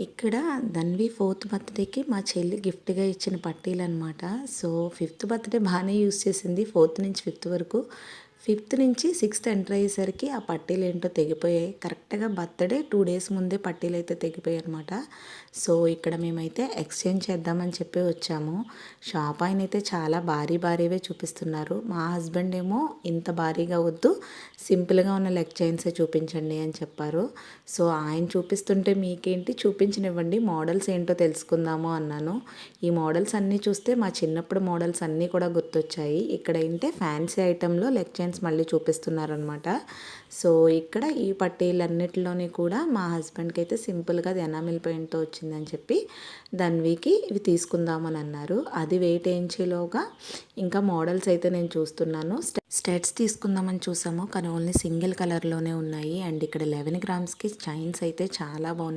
ఇక్కడ ధన్వి 4th బర్త్డేకి మా చెల్లి గిఫ్ట్గా ఇచ్చిన పట్టీలు అనమాట. సో 5th బర్త్డే బాగానే యూస్ చేసింది, 4th నుంచి 5th వరకు. 5th నుంచి 6th ఎంటర్ అయ్యేసరికి ఆ పట్టీలు ఏంటో తెగిపోయాయి. కరెక్ట్గా బర్త్డే 2 డేస్ ముందే పట్టీలు అయితే తెగిపోయాయి అనమాట. సో ఇక్కడ మేమైతే ఎక్స్చేంజ్ చేద్దామని చెప్పి వచ్చాము. షాప్ ఆయన అయితే చాలా భారీవే చూపిస్తున్నారు. మా హస్బెండ్ ఏమో ఇంత భారీగా వద్దు, సింపుల్గా ఉన్న లెగ్ చైన్సే చూపించండి అని చెప్పారు. సో ఆయన చూపిస్తుంటే మీకేంటి చూపించనివ్వండి, మోడల్స్ ఏంటో తెలుసుకుందాము అన్నాను. ఈ మోడల్స్ అన్నీ చూస్తే మా చిన్నప్పుడు మోడల్స్ అన్నీ కూడా గుర్తొచ్చాయి. ఇక్కడ ఏంటంటే ఫ్యాన్సీ ఐటెంలో లెగ్ చైన్స్ మళ్ళీ చూపిస్తున్నారనమాట. సో ఇక్కడ ఈ పట్టీలన్నిటిలోని కూడా మా హస్బెండ్కి అయితే సింపుల్గా అది ఎనామిల్ పెయింట్తో వచ్చిందని చెప్పి ధన్వికి ఇవి తీసుకుందామని అన్నారు. అది వెయిట్ వేయించేలోగా ఇంకా మోడల్స్ అయితే నేను చూస్తున్నాను. స్టెట్స్ తీసుకుందామని చూసాము, కానీ ఓన్లీ సింగిల్ కలర్లోనే ఉన్నాయి. అండ్ ఇక్కడ 11 గ్రామ్స్కి చైన్స్ అయితే చాలా బాగున్నాయి.